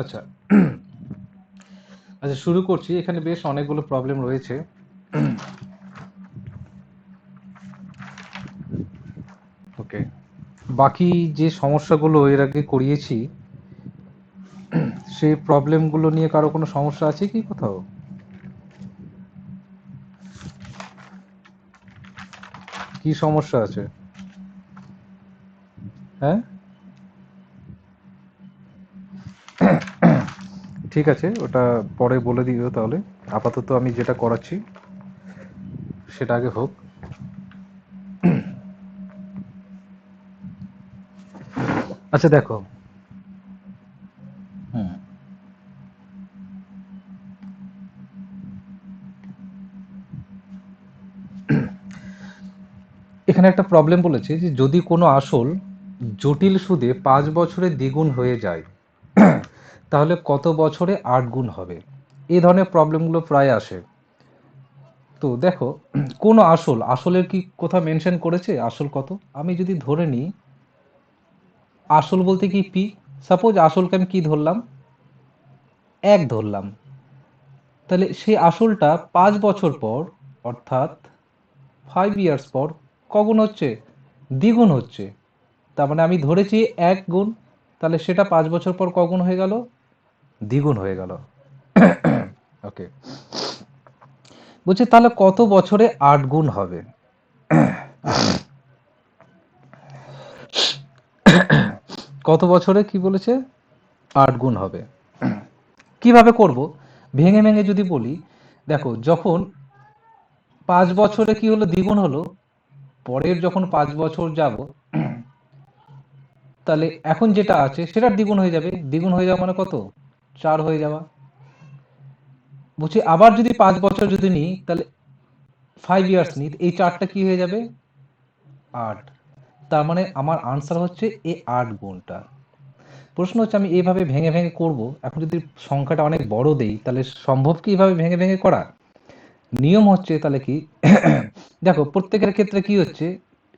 আচ্ছা আচ্ছা শুরু করছি। এখানে বেশ অনেকগুলো প্রবলেম রয়েছে। ওকে, বাকি যে সমস্যাগুলো এর আগে করিয়েছি সেই প্রবলেমগুলো নিয়ে কারো কোনো সমস্যা আছে কি কোথাও? কি সমস্যা আছে? হ্যাঁ, ঠিক আছে, ওটা পরে বলে দিও তাহলে। আপাতত আমি যেটা করাচ্ছি সেটা আগে হোক। আচ্ছা দেখো, হুম, এখানে একটা প্রবলেম বলেছে যে যদি কোনো আসল জটিল সুদে 5 বছরে দ্বিগুণ হয়ে যায় তাহলে কত বছরে 8 গুণ হবে। এই ধরনের প্রবলেমগুলো প্রায় আসে। তো দেখো, কোনো আসলের কি কোথাও মেনশন করেছে আসল কত? আমি যদি ধরে নিই আসল বলতে কি পি, সাপোজ আসলকে আমি কি ধরলাম, 1 ধরলাম, তাহলে সেই আসলটা 5 বছর পর অর্থাৎ 5 ইয়ার্স পর কগুণ হচ্ছে? দ্বিগুণ হচ্ছে। তার মানে আমি ধরেছি 1 গুণ, তাহলে সেটা 5 বছর পর কগুণ হয়ে গেল? দ্বিগুণ হয়ে গেল। ওকে, বলছে তাহলে কত বছরে 8 গুণ হবে? কত বছরে কি বলেছে? 8 গুণ হবে। কিভাবে করব? ভেঙে ভেঙে যদি বলি, দেখো যখন 5 বছরে কি হলো, দ্বিগুণ হলো, পরের যখন 5 বছর যাব তাহলে এখন যেটা আছে সেটার দ্বিগুণ হয়ে যাবে। দ্বিগুণ হয়ে যাওয়া মানে কত? 4 হয়ে যাওয়া। বলছি আবার যদি 5 বছর যদি নিই তাহলে 5 ইয়ার্স নিই, এই 4টা কি হয়ে যাবে? 8। তার মানে আমার আনসার হচ্ছে এই 8 গুণটা। প্রশ্ন হচ্ছে আমি এইভাবে ভেঙে ভেঙে করব, এখন যদি সংখ্যাটা অনেক বড় দেই তাহলে সম্ভব কি এইভাবে ভেঙে ভেঙে করা? নিয়ম হচ্ছে তাহলে কি, দেখো প্রত্যেকের ক্ষেত্রে কি হচ্ছে,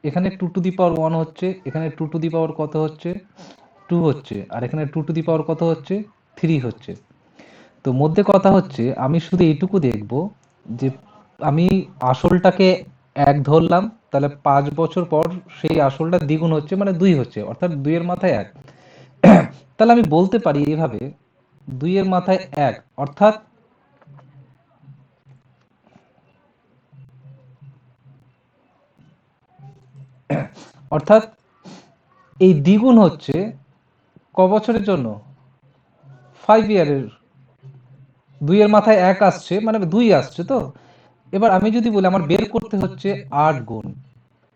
এখানে 2 টু দি পাওয়ার 1 হচ্ছে, এখানে 2 টু দি পাওয়ার কত হচ্ছে? 2 হচ্ছে, আর এখানে 2 টু দি পাওয়ার কত হচ্ছে? 3 হচ্ছে। তো মধ্যে কথা হচ্ছে আমি শুধু এইটুকু দেখব যে আমি আসলটাকে 1 ধরলাম, তাহলে 5 বছর পর সেই আসলটা দ্বিগুণ হচ্ছে মানে 2 হচ্ছে, অর্থাৎ 2 এর মাথায় 1। তাহলে আমি বলতে পারি এইভাবে, 2 এর মাথায় 1 অর্থাৎ অর্থাৎ এই দ্বিগুণ হচ্ছে ক বছরের জন্য? 5 ইয়ারের। 2 এর মাথায় 1 আসছে মানে 2 আসছে তো। এবার আমি যদি বলি আমার বের করতে হচ্ছে 8 গুণ,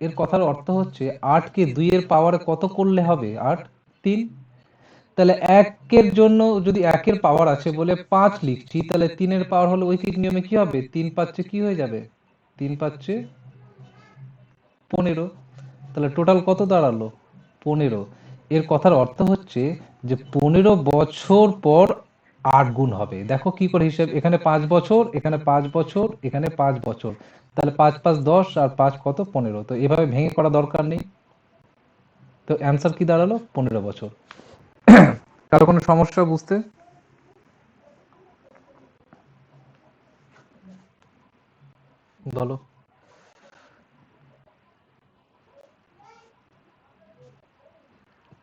এর কথার অর্থ হচ্ছে 8 কে 2 এর পাওয়ারে কত করলে হবে? 8, 3। তাহলে 1 এর জন্য যদি 1 এর পাওয়ার আছে বলে 5 লিখছি, তাহলে 3 এর পাওয়ার হলে ঐকিক নিয়মে কি হবে? 3 5 কি হয়ে যাবে? 3 5 15। তাহলে টোটাল কত দাঁড়ালো? 15। এর কথার অর্থ হচ্ছে যে 15 বছর পর 8 গুণ হবে। দেখো কি করে হিসেব, এখানে 5 বছর, এখানে 5 বছর, এখানে 5 বছর, তাহলে 5 5 10 আর 5 কত? 15। তো এভাবে ভেঙে করা দরকার নেই। তো অ্যান্সার কি দাঁড়ালো? 15 বছর। কারো কোনো সমস্যা বুঝতে? বলো।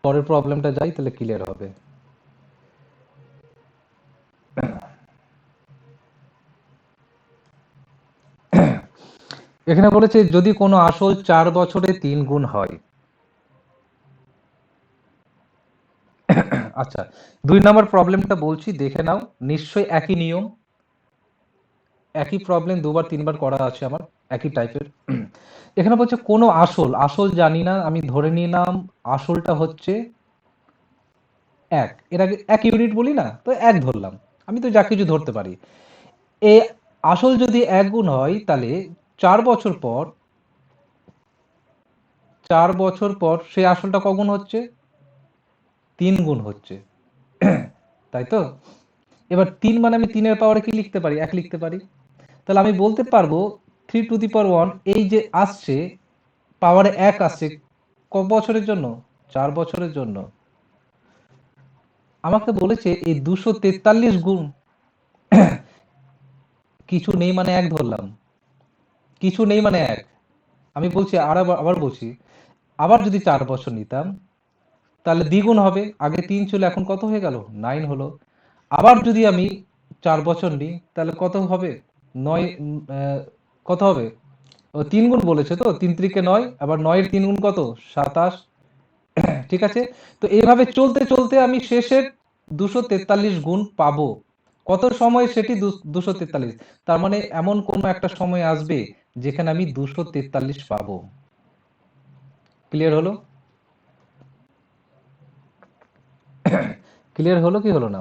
পরের প্রবলেমটা যাই, তাহলে ক্লিয়ার হবে। এখানে বলেছে যদি কোনো আসল 4 বছরে 3 গুণ হয়। আচ্ছা, 2 নম্বর প্রবলেমটা বলছি, দেখে নাও। নিশ্চয়ই একই নিয়ম, একই প্রবলেম দুবার তিনবার করা আছে আমার, একই টাইপের। এখানে বলছে কোনো আসল জানি না, আমি ধরে নিলাম আসলটা হচ্ছে 1। এর আগে 1 ইউনিট বলি না, তো 1 ধরলাম। আমি তো যা কিছু ধরতে পারি। এই আসল যদি 1 গুণ হয় তাহলে 4 বছর পর, 4 বছর পর সেই আসলটা কগুণ হচ্ছে? 3 গুণ হচ্ছে, তাই তো? এবার 3 মানে আমি 3 এর পাওয়ারে কি লিখতে পারি? 1 লিখতে পারি। তাহলে আমি বলতে পারবো 3 টু দি পাওয়ার 1 এই যে আসছে, পাওয়ারে 1 আসছে ক বছরের জন্য? 4 বছরের জন্য। আমাকে বলেছে এই 243 গুণ কিছু নেই মানে এক ধরলাম, কিছু নেই মানে এক। আমি বলছি আর আবার বলছি, আবার যদি 4 বছর নিতাম তাহলে দ্বিগুণ হবে, আগে 3 ছিল এখন কত হয়ে গেল, 9 হলো। আবার যদি আমি 4 বছর নিই তাহলে কত হবে, 9, কত হবে, ও 3 গুণ বলেছে তো, 3 × 9, আবার 9-এর 3 গুণ কত, 27। ঠিক আছে, তো এইভাবে চলতে চলতে আমি শেষের 243 গুণ পাবো। কত সময় সেটি 243, তার মানে এমন কোনো একটা সময় আসবে যেখানে আমি 243 পাবো। ক্লিয়ার হলো? ক্লিয়ার হলো কি হলো না?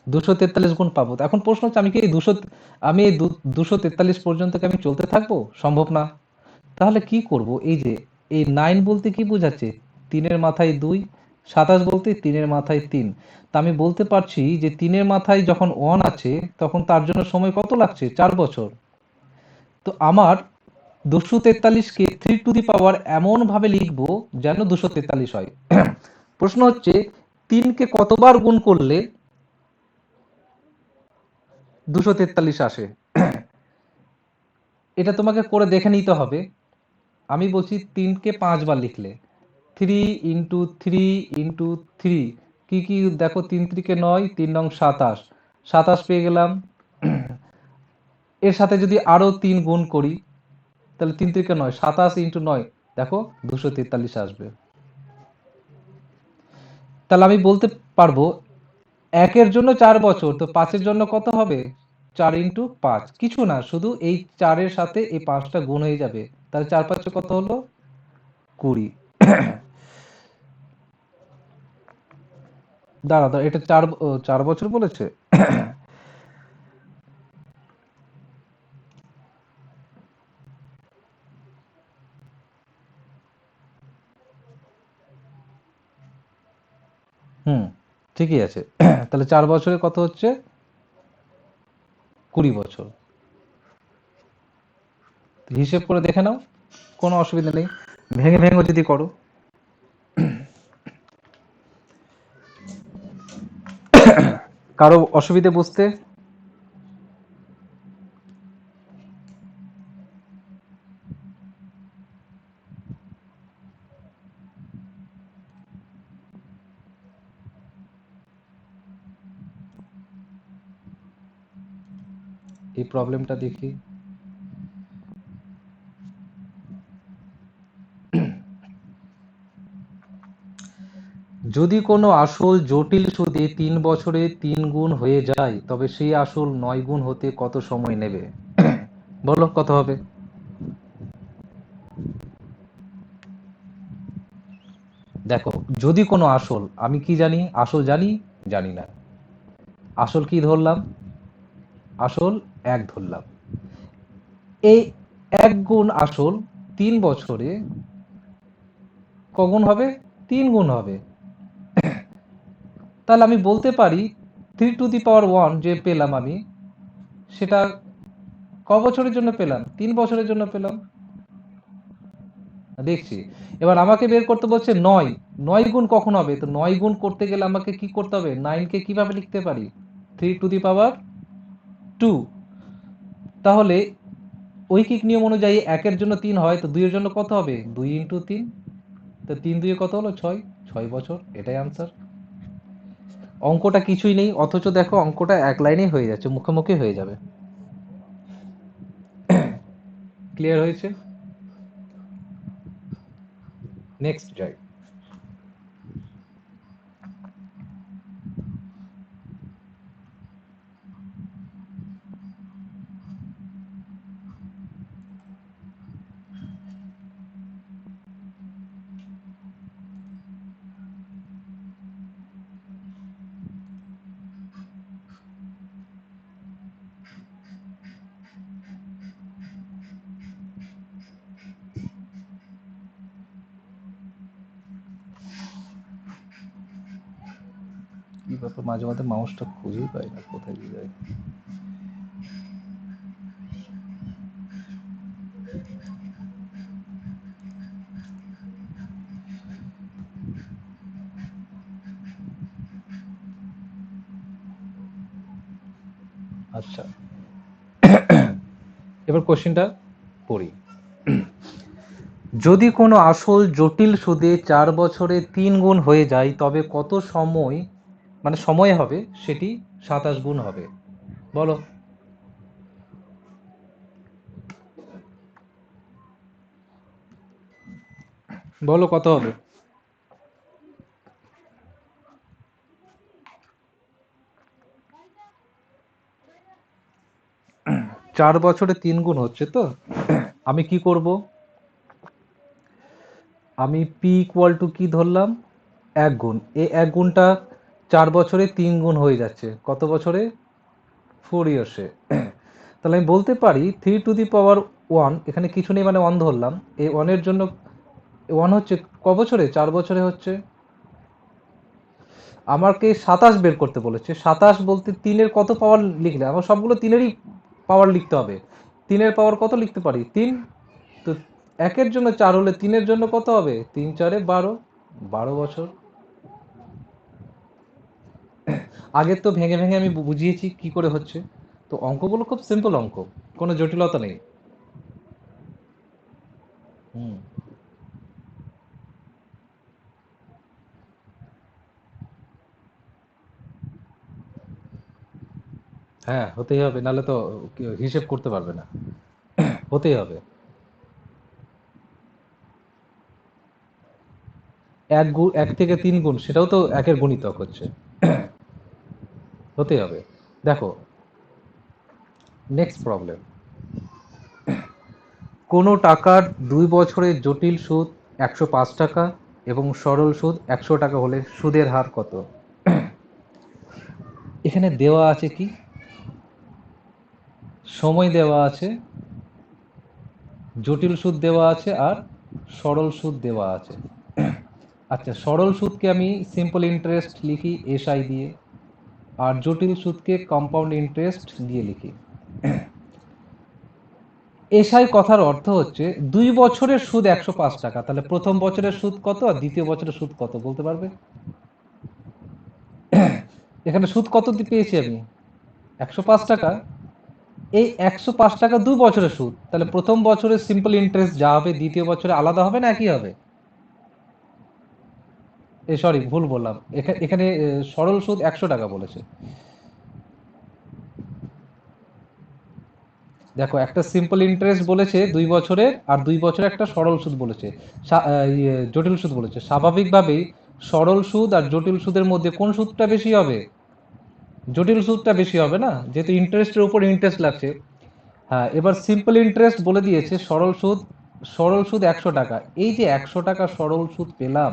243 গুণ পাবো। তো এখন প্রশ্ন হচ্ছে আমি কি এই 243 পর্যন্ত কি আমি চলতে থাকবো? সম্ভব না। তাহলে কি করব, এই যে এই 9 বলতে কি বোঝাচ্ছে, 3-এর মাথায় 2, 27 বলতে 3-এর মাথায় 3। তা আমি বলতে পারছি যে 3-এর মাথায় যখন 1 আছে তখন তার জন্য সময় কত লাগছে, 4 বছর। তো আমার 243-কে 3 টু দি পাওয়ার এমন ভাবে লিখবো যেন 243 হয়। প্রশ্ন হচ্ছে 3-কে কতবার গুণ করলে 243 আসে? এটা তোমাকে করে দেখে নিতে হবে। আমি বলছি 3-কে 5 বার লিখলে 3 × 3 × 3, কি কি দেখো, 3 × 3 = 9, 3 × 9 = 27, 27 পেয়ে গেলাম। এর সাথে যদি আরো 3 গুণ করি তাহলে 3 × 3 = 9, 27 × 9 দেখো 243 আসবে। তাহলে আমি বলতে পারবো 1-এর জন্য 4 বছর, তো 5-এর জন্য কত হবে, 4 × 5, কিছু না, শুধু এই 4-এর সাথে এই 5টা গুণ হয়ে যাবে, তাহলে 4 × 5 কত হলো, 20। দাঁড়া দাঁড়া, এটা 4 বছর বলেছে। হুম, ঠিকই আছে। তাহলে 4 বছরে কত হচ্ছে, 20 বছর। হিসেব করে দেখে নাও, কোনো অসুবিধা নেই, ভেঙে ভেঙে যদি করো। কারো অসুবিধে বুঝতে? এই প্রবলেমটা দেখি। যদি কোনো আসল জটিল সুদে 3 বছরে 3 গুণ হয়ে যায় তবে সেই আসল 9 গুণ হতে কত সময় নেবে? বলো কত হবে? দেখো, যদি কোনো আসল, আমি কি জানি, আসল জানি, জানি না, আসল কি ধরলাম, আসল 1 ধরলাম। এই 1 গুণ আসল 3 বছরে কগুণ হবে, 3 গুণ হবে। তাহলে আমি বলতে পারি 3 টু দি পাওয়ার 1 যে পেলাম আমি, সেটা ক বছরের জন্য পেলাম, 3 বছরের জন্য পেলাম। দেখছি। এবার আমাকে বের করতে বলছে 9, 9 গুণ কখন হবে, তো 9 গুণ করতে গেলে আমাকে কি করতে হবে, 9-কে কিভাবে লিখতে পারি, 3 টু দি পাওয়ার 2। তাহলে ঐকিক নিয়ম অনুযায়ী 1-এর জন্য 3 হয়, তো 2-এর জন্য কত হবে, 2 × 3, তো 3 × 2 কত হলো, 6, 6 বছর, এটাই আনসার। অঙ্কটা কিছুই নেই, অথচ দেখো অঙ্কটা এক লাইনেই হয়ে যাচ্ছে, মুখোমুখি হয়ে যাবে। ক্লিয়ার হয়েছে? নেক্সট যাই। কি ব্যাপার, মাঝে মাঝে মাউসটা খুঁজেই পাই না, কোথায় দিয়ে যায়। আচ্ছা, এবার কোশ্চেনটা পড়ি। যদি কোনো আসল জটিল সুদে 4 বছরে 3 গুণ হয়ে যায় তবে কত সময়, মানে সময় হবে সেটি 27 গুণ হবে? বলো। বলো কত হবে? 4 বছরে 3 গুণ হচ্ছে তো। আমি কি করব? আমি পি ইকুয়াল টু কি ধরলাম? 1 গুণ। এই 1 গুণটা 4 বছরে 3 গুণ হয়ে যাচ্ছে কত বছরে? 4 ইয়ার্সে। তাহলে আমি বলতে পারি 3 টু দি পাওয়ার 1, এখানে কিছু নেই মানে 1 ধরলাম। এই 1-এর জন্য 1 হচ্ছে ক বছরে? 4 বছরে হচ্ছে। আমাকে 27 বের করতে বলেছে। 27 বলতে 3-এর কত পাওয়ার লিখলে? আমার সবগুলো 3-এরই পাওয়ার লিখতে হবে। 3-এর পাওয়ার কত লিখতে পারি? 3। তো 1-এর জন্য 4 হলে 3-এর জন্য কত হবে? 3 4 12, 12 বছর। আগের তো ভেঙে ভেঙে আমি বুঝিয়েছি কি করে হচ্ছে। তো অঙ্কগুলো খুব সিম্পল অঙ্ক, কোনো জটিলতা নেই। হুম। হ্যাঁ, হতেই হবে, নাহলে তো হিসেব করতে পারবে না। হতেই হবে। 1 থেকে 3 গুণ সেটাও তো 1-এর গুণিতক হচ্ছে। হতেই হবে। দেখো, নেক্সট প্রবলেম। কোনো টাকার 2 বছরের জটিল সুদ 105 টাকা এবং সরল সুদ 100 টাকা হলে সুদের হার কত? এখানে দেওয়া আছে কি? সময় দেওয়া আছে, জটিল সুদ দেওয়া আছে, আর সরল সুদ দেওয়া আছে। আচ্ছা, সরল সুদকে আমি সিম্পল ইন্টারেস্ট লিখি এসআই দিয়ে, আর জটিল সুদকে কম্পাউন্ড ইন্টারেস্ট দিয়ে লিখি। এসআই কথার অর্থ হচ্ছে 2 বছরের সুদ 105 টাকা, তাহলে প্রথম বছরের সুদ কত আর দ্বিতীয় বছরের সুদ কত বলতে পারবে? এখানে সুদ কত পেয়েছি আমি? 105 টাকা। এই 105 টাকা 2 বছরের সুদ, তাহলে প্রথম বছরের সিম্পল ইন্টারেস্ট যা হবে দ্বিতীয় বছরে আলাদা হবে না একই হবে? সরি, ভুল বললাম। এখানে সরল সুদ 100 টাকা বলেছে। দেখো, একটা সিম্পল ইন্টারেস্ট বলেছে 2 বছরের, আর 2 বছরে একটা সরল সুদ বলেছে, জটিল সুদ বলেছে। স্বাভাবিকভাবেই সরল সুদ আর জটিল সুদের মধ্যে কোন সুদটা বেশি হবে? জটিল সুদটা বেশি হবে না, যেহেতু ইন্টারেস্টের উপর ইন্টারেস্ট লাগছে। হ্যাঁ, এবার সিম্পল ইন্টারেস্ট বলে দিয়েছে সরল সুদ। সরল সুদ 100 টাকা। এই যে 100 টাকা সরল সুদ পেলাম,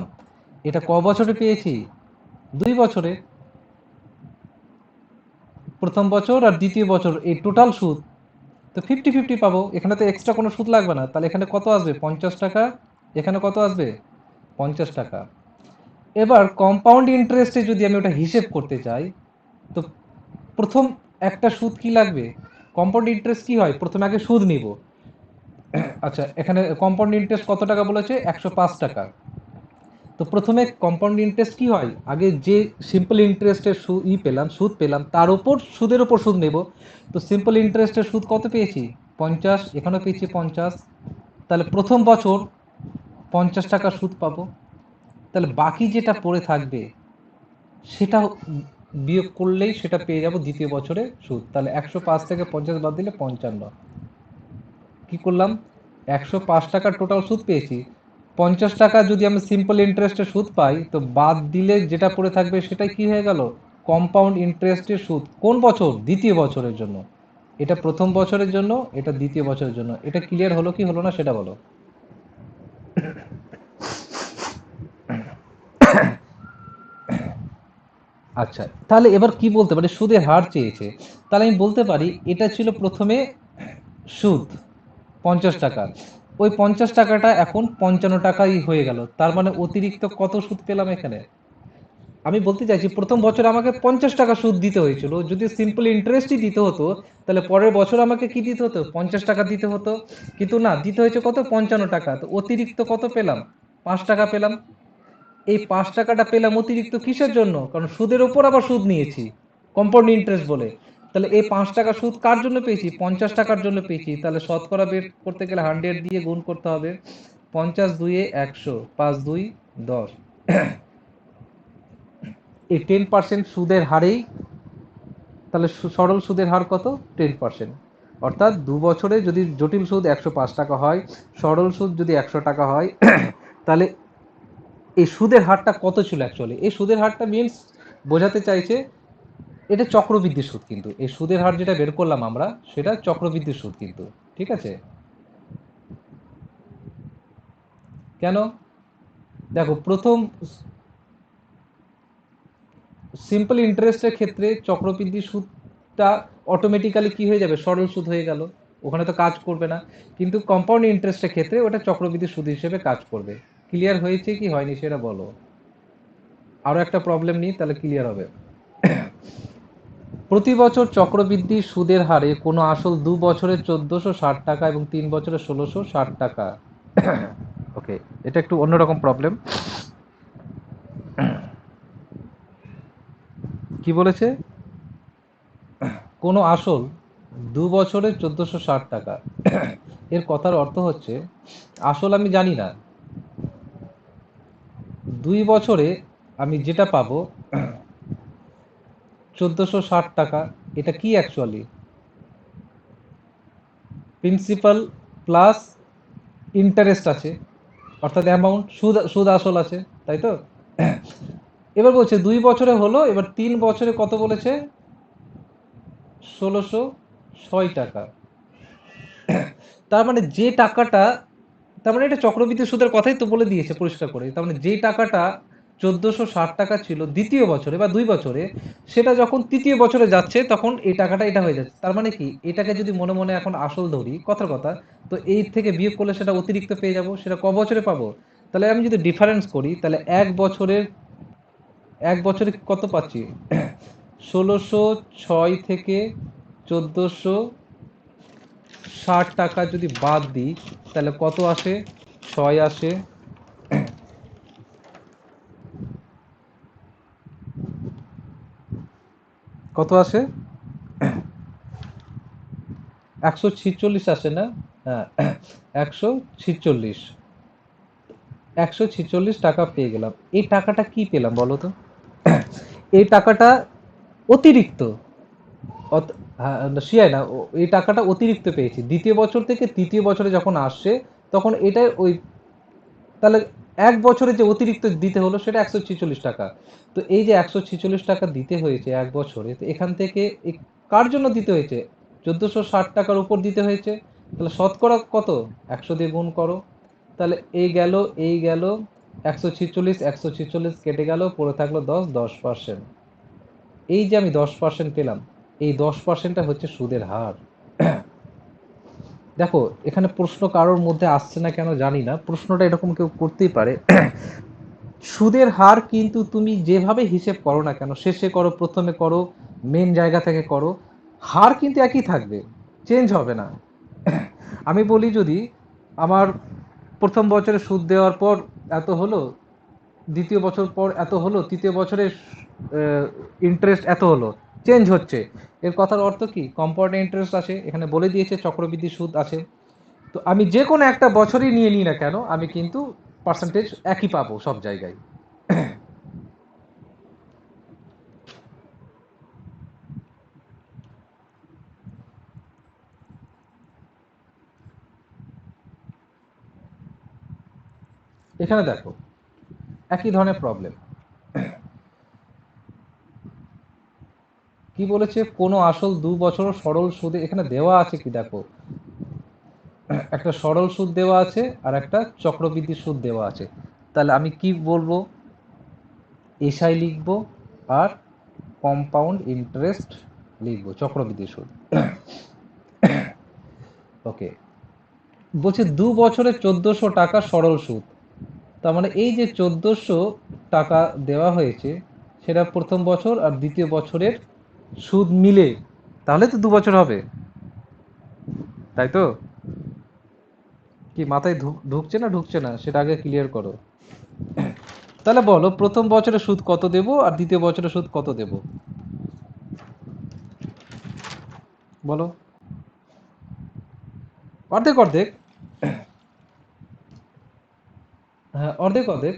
এটা ক বছরে পেয়েছি? 2 বছরে। প্রথম বছর আর দ্বিতীয় বছর এই টোটাল সুদ, তো 50-50 পাবো। এখানে তো এক্সট্রা কোনো সুদ লাগবে না, তাহলে এখানে কত আসবে? 50 টাকা। এখানে কত আসবে? 50 টাকা। এবার কম্পাউন্ড ইন্টারেস্টে যদি আমি ওটা হিসেব করতে চাই, তো প্রথম একটা সুদ কি লাগবে? কম্পাউন্ড ইন্টারেস্ট কি হয়? প্রথমে আগে সুদ নিব। আচ্ছা, এখানে কম্পাউন্ড ইন্টারেস্ট কত টাকা বলেছে? 105 টাকা। তো প্রথমে কম্পাউন্ড ইন্টারেস্ট কি হয়? আগে যে সিম্পল ইন্টারেস্টের পেলাম, সুদ পেলাম, তার উপর সুদের উপর সুদ নেব। তো সিম্পল ইন্টারেস্টের সুদ কত পেয়েছি? 50। এখানেও পেয়েছি 50। তাহলে প্রথম বছর 50 টাকা সুদ পাবো। তাহলে বাকি যেটা পড়ে থাকবে সেটা বিয়োগ করলেই সেটা পেয়ে যাব দ্বিতীয় বছরে সুদ। তাহলে 105 থেকে 50 বাদ দিলে 55। কি করলাম? 105 টাকার টোটাল সুদ পেয়েছি। 50 টাকা যদি আমি সিম্পল ইন্টারেস্টে সুদ পাই, তো বাদ দিলে যেটা পড়ে থাকবে সেটাই কি হয়ে গেল? কম্পাউন্ড ইন্টারেস্টের সুদ। কোন বছর? দ্বিতীয় বছরের জন্য। এটা প্রথম বছরের জন্য, এটা দ্বিতীয় বছরের জন্য। এটা ক্লিয়ার হলো কি হলো না সেটা বলো। আচ্ছা, তাহলে এবার কি বলতে পারি? সুদের হার চেয়েছে। তাহলে আমি বলতে পারি এটা ছিল প্রথমে সুদ 50 টাকা। ওই 50 টাকাটা এখন 55 টাকাই হয়ে গেল। তার মানে অতিরিক্ত কত সুদ পেলাম এখানে? আমি বলতে চাইছি প্রথম বছর আমাকে 50 টাকা সুদ দিতে হয়েছিল। যদি সিম্পল ইন্টারেস্টই দিতে হতো, তাহলে পরের বছর আমাকে কি দিতে হতো? 50 টাকা দিতে হতো। কিন্তু না, দিতে হয়েছে কত? 55 টাকা। তো অতিরিক্ত কত পেলাম? 5 টাকা পেলাম। এই 5 টাকাটা পেলাম অতিরিক্ত কিসের জন্য? কারণ সুদের ওপর আবার সুদ নিয়েছি, কম্পাউন্ড ইন্টারেস্ট বলে। তাহলে এই 5 টাকা সুদ কার জন্য পেয়েছি? 50 টাকার জন্য পেয়েছি। তাহলে শতকরা বের করতে গেলে 100 দিয়ে গুণ করতে হবে। 50 দুইয়ে 100, 5 2 10। এই 10% সুদের হারেই তাহলে সরল সুদের হার কত? 10%। অর্থাৎ 2 বছরে যদি জটিল সুদ 105 টাকা হয়, সরল সুদ যদি 100 টাকা হয়, তাহলে এই সুদের হারটা কত ছিল অ্যাকচুয়ালি? এই সুদের হারটা মিনস বোঝাতে চাইছে এটা চক্রবৃদ্ধি সুদ, কিন্তু এই সুদের হার যেটা বের করলাম আমরা সেটা চক্রবৃদ্ধি সুদ কিন্তু, ঠিক আছে? কেন? দেখো, প্রথম সিম্পল ইন্টারেস্টের ক্ষেত্রে চক্রবৃদ্ধি সুদটা অটোমেটিক্যালি কি হয়ে যাবে? সরল সুদ হয়ে গেল, ওখানে তো কাজ করবে না। কিন্তু কম্পাউন্ড ইন্টারেস্টের ক্ষেত্রে ওটা চক্রবৃদ্ধি সুদ হিসেবে কাজ করবে। ক্লিয়ার হয়েছে কি হয়নি সেটা বলো। আরো একটা প্রবলেম নিই, তাহলে ক্লিয়ার হবে। প্রতি বছর চক্রবৃদ্ধি সুদের হারে কোনো আসল 2 বছরে 1460 টাকা এবং 3 বছরে 1660 টাকা। ওকে, এটা একটু অন্যরকম প্রবলেম। কি বলেছে? কোনো আসল 2 বছরে 1460 টাকা। এর কথার অর্থ হচ্ছে আসল আমি জানি না, 2 বছরে আমি যেটা পাবো 1460 টাকা, এটা কি অ্যাকচুয়ালি? প্রিন্সিপাল প্লাস ইন্টারেস্ট আছে, অর্থাৎ অ্যামাউন্ট, সুদ সুদ আসল আছে, তাই তো? এবার বলছে 2 বছরে হলো, এবার 3 বছরে কত বলেছে? 1606 টাকা। তার মানে যে টাকাটা, তার মানে এটা চক্রবৃদ্ধি সুদের কথাই তো বলে দিয়েছে পরিষ্কার করে। তার মানে যে টাকাটা 1460 টাকা ছিল দ্বিতীয় বছরে বা 2 বছরে, সেটা যখন তৃতীয় বছরে যাচ্ছে তখন এই টাকাটা এটা হয়ে যাচ্ছে। তার মানে কি, এটাকে যদি মনে মনে এখন আসল ধরি, কথার কথা, তো এই থেকে বিয়োগ করলে সেটা অতিরিক্ত পেয়ে যাব। সেটা ক বছরে পাবো? তাহলে আমি যদি ডিফারেন্স করি, তাহলে এক বছরে কত পাচ্ছি? 1606 থেকে 1460 টাকা যদি বাদ দিই, তাহলে কত আসে? 6 আসে। কত আসে? 146 আসে না? হ্যাঁ, 146, 146 টাকা পেয়ে গেলাম। এই টাকাটা কি পেলাম বলো তো? এই টাকাটা অতিরিক্ত। হ্যাঁ, শিয়ায় না, এই টাকাটা অতিরিক্ত পেয়েছি দ্বিতীয় বছর থেকে তৃতীয় বছরে যখন আসছে, তখন এটা ওই, তাহলে এক বছরে যে অতিরিক্ত দিতে হলো সেটা 146 টাকা। তো এই যে 146 টাকা দিতে হয়েছে এক বছরে, তো এখান থেকে কার জন্য দিতে হয়েছে? 1460 টাকার উপর দিতে হয়েছে। তাহলে শতকরা কত? 100 দিয়ে গুণ করো। তাহলে এই গেল 146, 146 কেটে গেল, পড়ে থাকলো 10, 10%। এই যে আমি 10% পেলাম, এই 10%টা হচ্ছে সুদের হার। দেখো, এখানে প্রশ্ন কারোর মধ্যে আসছে না কেন জানি না, প্রশ্নটা এরকম কেউ করতেই পারে। সুদের হার কিন্তু তুমি যেভাবে হিসেব করো না কেন, শেষে করো, প্রথমে করো, মেন জায়গা থেকে করো, হার কিন্তু একই থাকবে, চেঞ্জ হবে না। আমি বলি, যদি আমার প্রথম বছরে সুদ দেওয়ার পর এত হলো, দ্বিতীয় বছর পর এত হলো, তৃতীয় বছরে ইন্টারেস্ট এত হলো, চেঞ্জ হচ্ছে, এর কথার অর্থ কি? কম্পাউন্ড ইন্টারেস্ট আছে, এখানে বলে দিয়েছে চক্রবৃদ্ধি সুদ আছে। তো আমি যে কোনো একটা বছরই নিয়ে নিই না কেন, আমি কিন্তু পার্সেন্টেজ একই পাবো সব জায়গায়। এখানে দেখো একই ধরনের প্রবলেম। কি বলেছে? কোনো আসল 2 বছর সরল সুদে, এখানে দেওয়া আছে কি দেখো, একটা সরল সুদ দেওয়া আছে আর একটা চক্রবৃদ্ধি সুদ দেওয়া আছে। তাহলে আমি কি বলবো? এসআই লিখবো আর কম্পাউন্ড ইন্টারেস্ট লিখবো, চক্রবৃদ্ধি সুদ। ওকে, বলছে 2 বছরে 1400 টাকা সরল সুদ। তার মানে এই যে 1400 টাকা দেওয়া হয়েছে, সেটা প্রথম বছর আর দ্বিতীয় বছরের সুদ মিলে, তাহলে তো 2 বছর হবে, তাই তো? কি মাথায় ঢুকছে না ঢুকছে না সেটা আগে ক্লিয়ার করো। তাহলে বলো, প্রথম বছরের সুদ কত দেব আর দ্বিতীয় বছরের সুদ কত দেব? বলো, অর্ধেক অর্ধেক। হ্যাঁ, অর্ধেক অর্ধেক।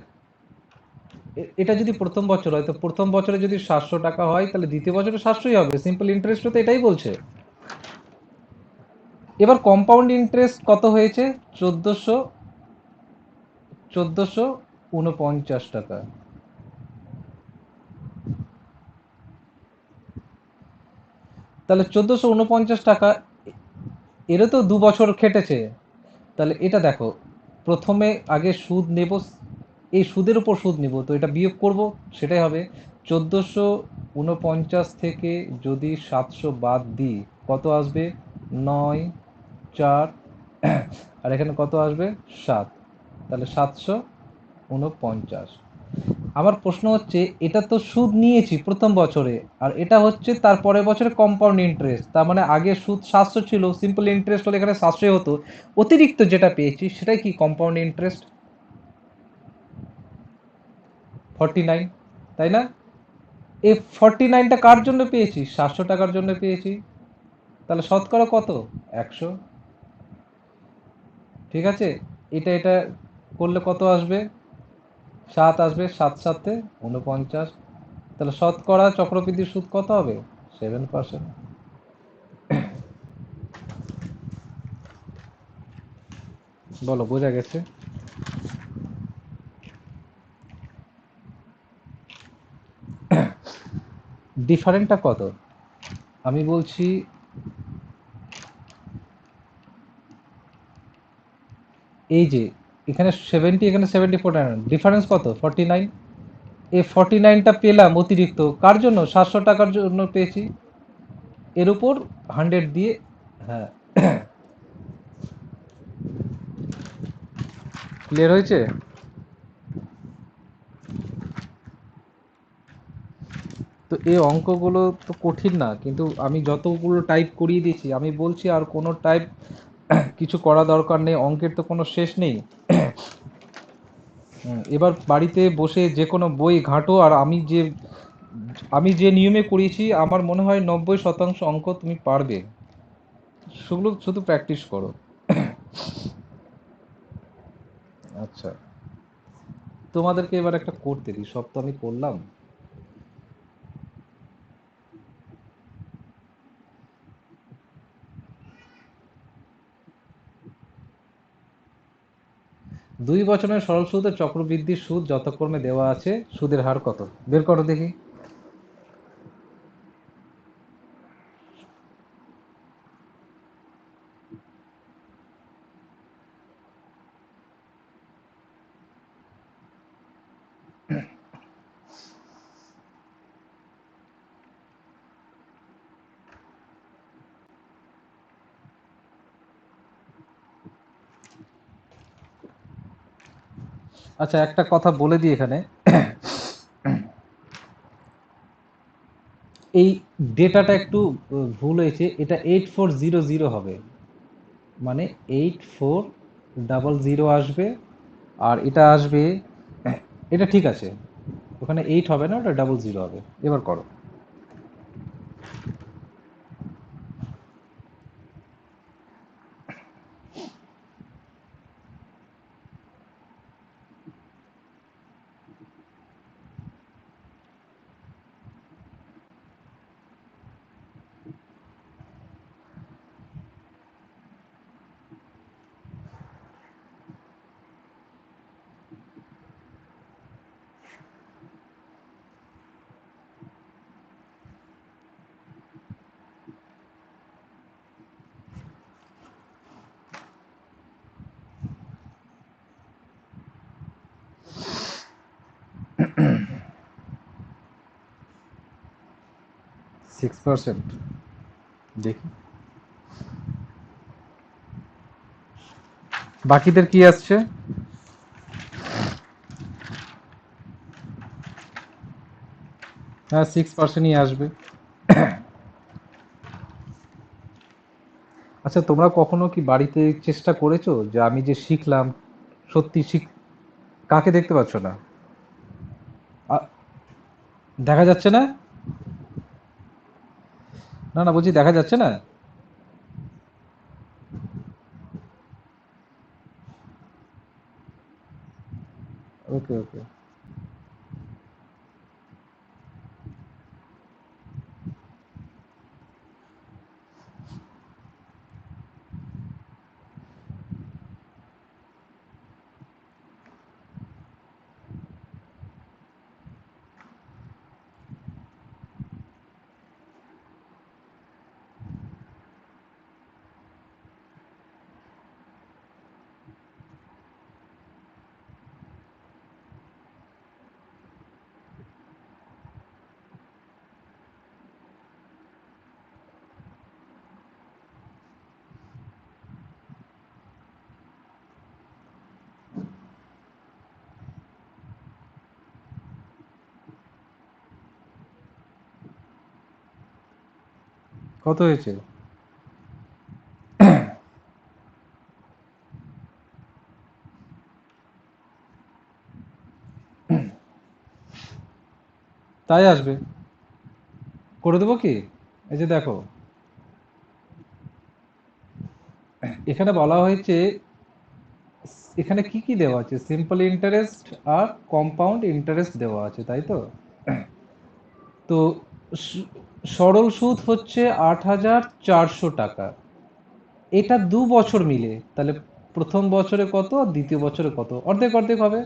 এটা যদি প্রথম বছর হয় তো প্রথম বছরে যদি 700 টাকা হয় তাহলে দ্বিতীয় বছরে 700ই হবে, সিম্পল ইন্টারেস্ট তো এটাই বলছে। এবার কম্পাউন্ড ইন্টারেস্ট কত হয়েছে? 1449 টাকা। তাহলে 1449 টাকা, এরও তো 2 বছর খেটেছে। তাহলে এটা দেখো, প্রথমে আগে সুদ নেব, এই সুদের উপর সুদ নেব, তো এটা বিয়োগ করব, সেটাই হবে 1449 থেকে যদি 700 বাদ দিই কত আসবে? 9, 4, আর এখানে কত আসবে? 7। তাহলে 749। আমার প্রশ্ন হচ্ছে, এটা তো সুদ নিয়েছি প্রথম বছরে, আর এটা হচ্ছে তার পরের বছরে কম্পাউন্ড ইন্টারেস্ট, তার মানে আগে সুদ 700 ছিল, সিম্পল ইন্টারেস্ট হলে এখানে 700 হতো, অতিরিক্ত যেটা পেয়েছি সেটাই কি কম্পাউন্ড ইন্টারেস্ট? 49, তাই না? এই 49টা কার জন্য পেয়েছি? 700 টাকার জন্য পেয়েছি। তাহলে শতকরা কত? 100। ঠিক আছে, এটা এটা করলে কত আসবে? 7 আসবে, 7 7 49। তাহলে শতকরা চক্রবৃদ্ধি সুদ কত হবে? 7%। বলো, বোঝা গেছে? ডিফারেন্টটা কত? আমি বলছি, এই যে এখানে 70, এখানে 74, ডিফারেন্স কত? 49। এই 49টা পেলাম অতিরিক্ত কার জন্য? 700 টাকার জন্য পেয়েছি, এর উপর 100 দিয়ে। হ্যাঁ, ক্লিয়ার হয়েছে? তো এই অঙ্কগুলো তো কঠিন না, কিন্তু আমি যতগুলো টাইপ করিয়ে দিয়েছি, আমি বলছি আর কোনো টাইপ কিছু করা দরকার নেই, অঙ্কের তো কোনো শেষ নেই। এবার বাড়িতে বসে যে কোনো বই ঘাঁটো, আর আমি যে নিয়মে করিয়েছি আমার মনে হয় 90% অঙ্ক তুমি পারবে। সেগুলো শুধু প্র্যাকটিস করো। আচ্ছা, তোমাদেরকে এবার একটা করতে দিই, সব তো আমি করলাম। 2 বছরের সরল সুদ ও চক্রবৃদ্ধির সুদ যথাক্রমে দেওয়া আছে, সুদের হার কত? বের করো দেখি। আচ্ছা, একটা কথা বলে দিই এখানে, এই ডেটাটা একটু ভুল হয়েছে, এটা 8400 হবে, মানে 8400 আসবে, আর এটা আসবে, এটা ঠিক আছে, ওখানে 8 হবে না, ওটা 00 হবে। এবার করো। 6%, দেখি বাকিদের কি আসছে। হ্যাঁ, 6%ই আসবে। আচ্ছা, তোমরা কখনো কি বাড়িতে চেষ্টা করেছো যে আমি যে শিখলাম সত্যি কাকে দেখতে পাচ্ছ না? আ- দেখা যাচ্ছে না? না না, বলছি দেখা যাচ্ছে না। ওকে ওকে। কত হয়েছে? তাই আসবে। করে দেবো কি? এই যে দেখো, এখানে বলা হয়েছে, এখানে কি কি দেওয়া আছে? সিম্পল ইন্টারেস্ট আর কম্পাউন্ড ইন্টারেস্ট দেওয়া আছে, তাই তো? তো সরল সুদ হচ্ছে 8,400 টাকা। এটা 2 বছর মিলে, তাহলে প্রথম বছরে কত আর দ্বিতীয় বছরে কত? অর্ধেক অর্ধেক হবে,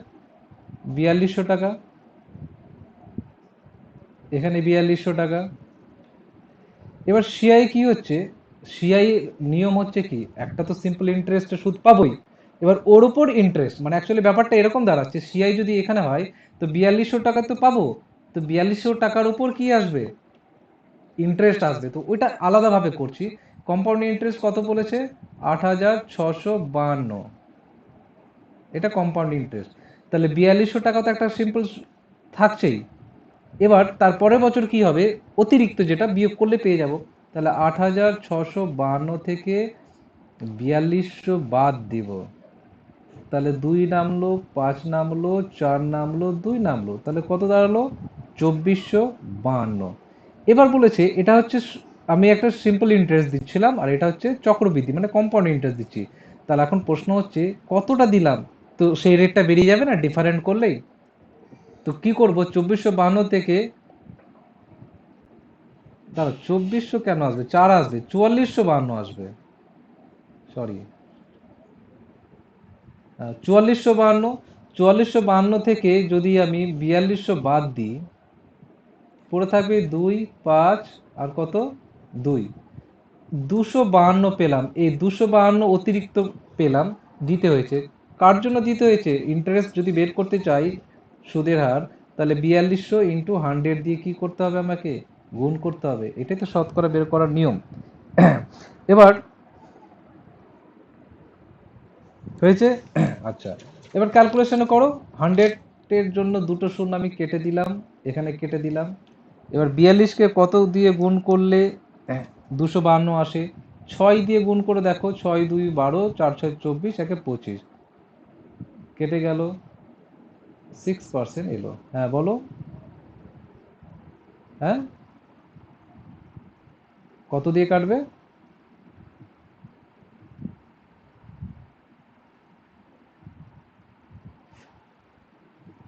4200 টাকা। এখানে 4200 টাকা। এবার সিআই কি হচ্ছে? সিআই নিয়ম হচ্ছে কি, একটা তো সিম্পল ইন্টারেস্টে সুদ পাবোই, এবার ওর উপর ইন্টারেস্ট, মানে অ্যাকচুয়ালি ব্যাপারটা এরকম দাঁড়াচ্ছে, সিআই যদি এখানে হয় তো 4200 টাকা তো পাবো, তো 4200 টাকার উপর কি আসবে? ইন্টারেস্ট আসবে। তো ওইটা আলাদাভাবে করছি। কম্পাউন্ড ইন্টারেস্ট কত বলেছে? 8,652। এটা কম্পাউন্ড ইন্টারেস্ট। তাহলে 4200 টাকা তো একটা সিম্পল থাকছেই। এবার তার পরের বছর কি হবে? অতিরিক্ত যেটা বিয়োগ করলে পেয়ে যাব। তাহলে 8,652 থেকে 4200 বাদ দিব, তাহলে 2 নামলো, 5 নামলো, 4 নামলো, 2 নামলো, তাহলে কত দাঁড়ালো? 2452। এবার বলেছে এটা হচ্ছে আমি একটা সিম্পল ইন্টারেস্ট দিচ্ছিলাম, আর এটা হচ্ছে চক্রবৃদ্ধি মানে কম্পাউন্ড ইন্টারেস্ট দিচ্ছি। তাহলে এখন প্রশ্ন হচ্ছে কতটা দিলাম? তো সেই রেটটা বেরিয়ে যাবে না ডিফারেন্ট করলেই? তো কি করব? 2452 থেকে, দাঁড়া, 2400 কেন আসবে? 4 আসবে, 4452 আসবে। সরি, 4452। 4452 থেকে যদি আমি 4200 বাদ দিই, পড়ে থাকবে 2, 5 আর কত? 2। 252 পেলাম। এই 252 অতিরিক্ত পেলাম, দিতে হয়েছে। কার জন্য দিতে হয়েছে? ইন্টারেস্ট যদি বের করতে চাই সুদের হার, তাহলে 4200 ইন্টু 100 দিয়ে কি করতে হবে? আমাকে গুণ করতে হবে। এটাই তো শতকরা বের করার নিয়ম। এবার হয়েছে? আচ্ছা, এবার ক্যালকুলেশন করো। 100 এর জন্য দুটো শূন্য আমি কেটে দিলাম, এখানে কেটে দিলাম। এবার 42কে কত দিয়ে গুণ করলে 252 আসে? 6 দিয়ে গুণ করে দেখো, 6 2 12, 4 6 24, একে 25, কেটে গেল, 6% এলো। হ্যাঁ বলো। হ্যাঁ, কত দিয়ে কাটবে?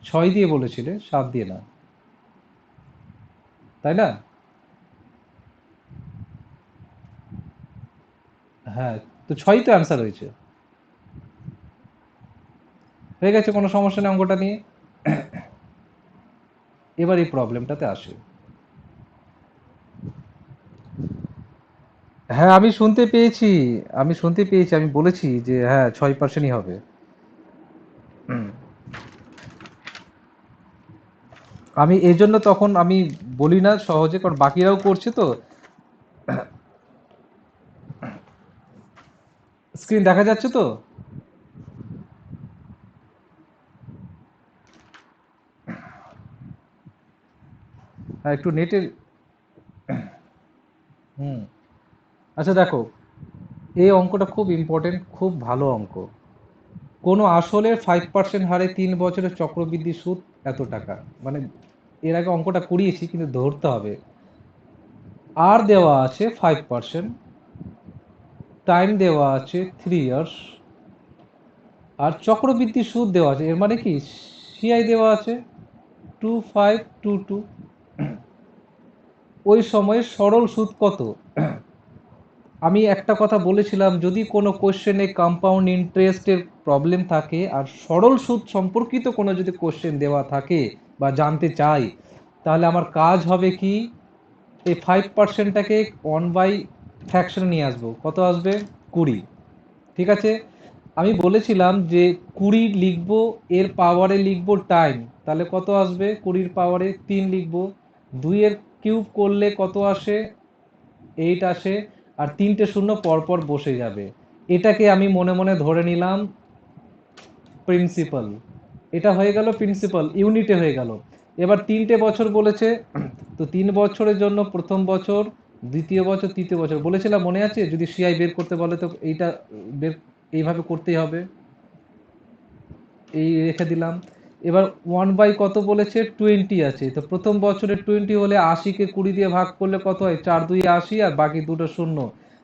6 দিয়ে বলেছিলে, 7 দিয়ে না, তাই না? হ্যাঁ, তো 6 তো অ্যান্সার হয়েছে। হয়ে গেছে, কোনো সমস্যা নেই অঙ্কটা নিয়ে। এবার এই প্রবলেমটাতে আসে। হ্যাঁ, আমি শুনতে পেয়েছি, আমি বলেছি যে হ্যাঁ 6%ই হবে। আমি এই জন্য তখন আমি বলি না সহজে, কারণ বাকিরাও করছে তো। স্ক্রিন দেখা যাচ্ছে তো? হ্যাঁ, একটু নেটের। হুম। আচ্ছা দেখো, এই অঙ্কটা খুব ইম্পর্টেন্ট, খুব ভালো অঙ্ক। কোনো আসলের 5% হারে 3 বছরের চক্রবৃদ্ধি সুদ এত টাকা। মানে এর আগে অঙ্কটা করিয়েছি, কিন্তু ধরতে হবে। আর দেওয়া আছে 5%, টাইম দেওয়া আছে 3 ইয়ার্স, আর চক্রবৃদ্ধি সুদ দেওয়া আছে। এর মানে কি, সিআই দেওয়া আছে 2522। ওই সময়ে সরল সুদ কত? আমি একটা কথা বলেছিলাম, যদি কোনো কোশ্চেনে কম্পাউন্ড ইন্টারেস্টের প্রবলেম থাকে আর সরল সুদ সম্পর্কিত কোনো যদি কোশ্চেন দেওয়া থাকে বা জানতে চাই, তাহলে আমার কাজ হবে কি, এই 5%টাকে 1/ফ্র্যাকশন নিয়ে আসবো। কত আসবে? 20। ঠিক আছে, আমি বলেছিলাম যে 20 লিখবো, এর পাওয়ারে লিখবো টাইম, তাহলে কত আসবে? 20-র পাওয়ারে 3 লিখবো। 2 এর কিউব করলে কত আসে? 8 আসে। আর 3টে শূন্য পরপর বসে যাবে। এটাকে আমি মনে মনে ধরে নিলাম প্রিন্সিপাল। এটা হয়ে গেল প্রিন্সিপাল, ইউনিটে হয়ে গেল। এবার 3টে বছর বলেছে, তো 3 বছরের জন্য প্রথম বছর, দ্বিতীয় বছর, তৃতীয় বছর বলেছিলাম, মনে আছে? যদি সিআই বের করতে বলে তো এইটা বের এইভাবে করতেই হবে। এই রেখে দিলাম। এবার 1 বাই কত বলেছে? 20 আছে। তো প্রথম বছরে 20 হলে 80-কে 20 দিয়ে ভাগ করলে কত হয়? 4 2 80, আর বাকি দুটো শূন্য।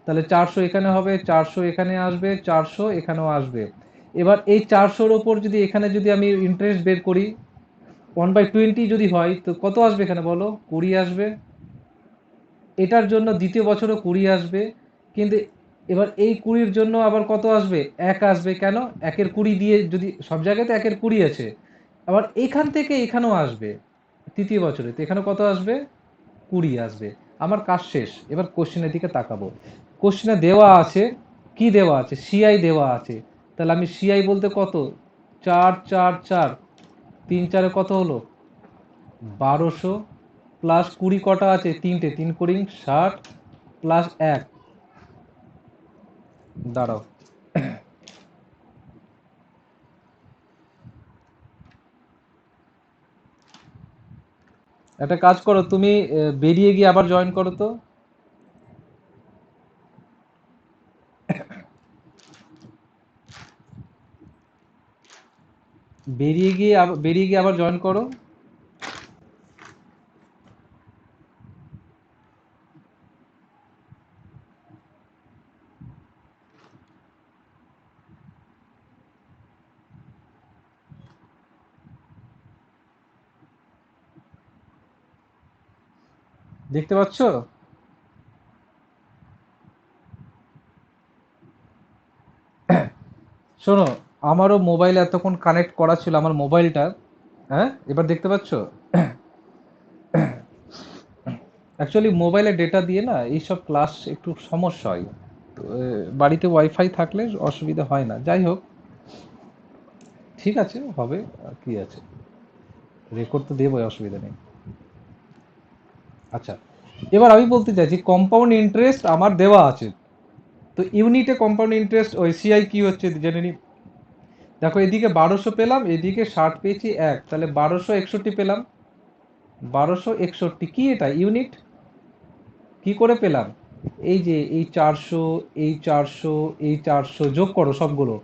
তাহলে 400 এখানে হবে, 400 এখানে আসবে, 400 এখানেও আসবে। এবার এই 400-র ওপর যদি এখানে যদি আমি ইন্টারেস্ট বের করি, 1/20 যদি হয় তো কত আসবে এখানে বলো? 20 আসবে। এটার জন্য দ্বিতীয় বছরও 20 আসবে। কিন্তু এবার এই 20-র জন্য আবার কত আসবে? 1 আসবে। কেন? 1-এর 20 দিয়ে, যদি সব জায়গায় তো 1-এর 20 আছে, আবার এখান থেকে এখানেও আসবে তৃতীয় বছরে, তো এখানে কত আসবে? 20 আসবে। আমার কাজ শেষ। এবার কোশ্চেনের দিকে তাকাবো। কোশ্চেনে দেওয়া আছে, কি দেওয়া আছে? সিআই দেওয়া আছে। তাহলে আমি সিআই বলতে কত? 4 4 4, 3 4 কত হলো? 1200। প্লাস 20 কটা আছে? 3টে, 3 কুড়ি 60, প্লাস 1। দাঁড়াও, একটা কাজ করো তুমি, বেরিয়ে গিয়ে আবার জয়েন করো তো। বেরিয়ে গিয়ে আবার জয়েন করো। দেখতে পাচ্ছ? শোনো, আমারও মোবাইল এতক্ষণ কানেক্ট করা ছিল, আমার মোবাইলটা। হ্যাঁ, এবার দেখতে পাচ্ছ? অ্যাকচুয়ালি মোবাইলে ডেটা দিয়ে না এইসব ক্লাস একটু সমস্যা হয়। তো, বাড়িতে ওয়াইফাই থাকলে অসুবিধা হয় না। যাই হোক, ঠিক আছে, হবে। আর কি আছে, রেকর্ড তো দেবোই, অসুবিধা নেই। আচ্ছা, এবার আমি বলতে চাইছি কম্পাউন্ড ইন্টারেস্ট আমার দেওয়া আছে। তো ইউনিটে কম্পাউন্ড ইন্টারেস্ট ওই সিআই কি হচ্ছে জেনে নি। দেখো, এদিকে 1200 পেলাম, এদিকে 60 পেয়েছি, 1, তাহলে 1261 পেলাম। 1261 কি? এটা ইউনিট। কি করে পেলাম? এই যে এই 400, এই 400, এই 400 যোগ করো সবগুলো।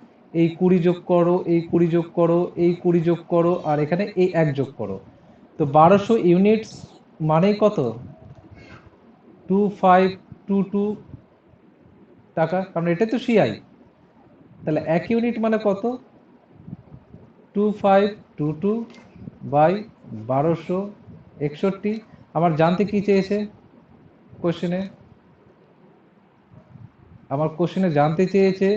এই 20 যোগ করো, এই 20 যোগ করো, এই 20 যোগ করো, আর এখানে এই 1 যোগ করো। তো 1200 ইউনিটস মানেই কত? 2522 টাকা, কারণ এটা তো সিআই। তাহলে 1 ইউনিট মানে কত? 2522 বাই 1261। আমার জানতে কি চেয়েছে কোশ্চেনে? আমার কোশ্চেনে জানতে চেয়েছে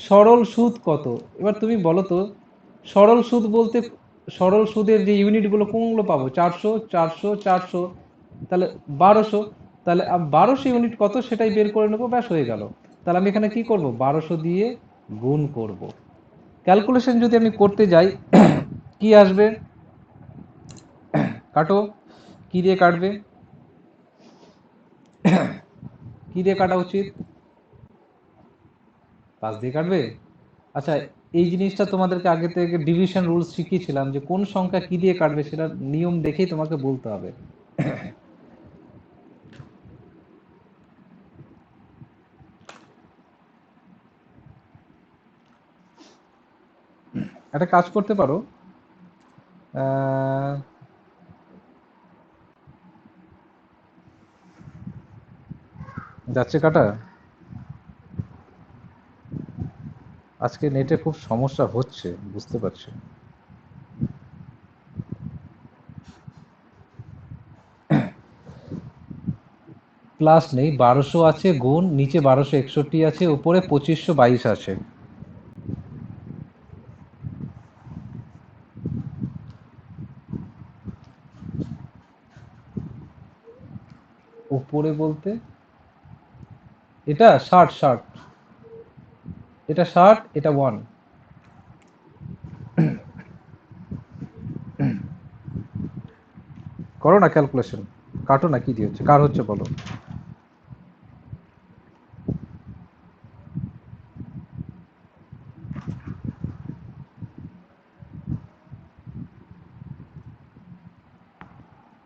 সরল সুদ কত। এবার তুমি বলো তো, সরল সুদ বলতে সরল সুদের যে ইউনিটগুলো কোনগুলো পাবো? 400 400 400, তাহলে 1200। তাহলে 1200 ইউনিট কত সেটাই বের করে নেবো, ব্যাস হয়ে গেল। তাহলে আমি এখানে কি করব? 1200 দিয়ে গুণ করব। ক্যালকুলেশন যদি আমি করতে যাই, কি আসবে? কাটো। কি দিয়ে কাটবে? কি দিয়ে কাটা উচিত? 5 দিয়ে কাটবে? আচ্ছা, এই জিনিসটা তোমাদেরকে আগে থেকে ডিভিশন রুলস শিখিয়েছিলাম, যে কোন সংখ্যা কি দিয়ে কাটবে সেটা নিয়ম দেখেই তোমাকে বলতে হবে। একটা কাজ করতে পারো, আহ, যাচ্ছে কাটা। আজকে নেটে খুব সমস্যা হচ্ছে, বুঝতে পারছি। প্লাস নেই, 1200 আছে গুণ, নিচে 1261 আছে, উপরে 2522 আছে। উপরে বলতে এটা 60, এটা 60, এটা 1। করো না ক্যালকুলেশন, কাটো না, কি দিয়ে হচ্ছে, কার হচ্ছে বলো।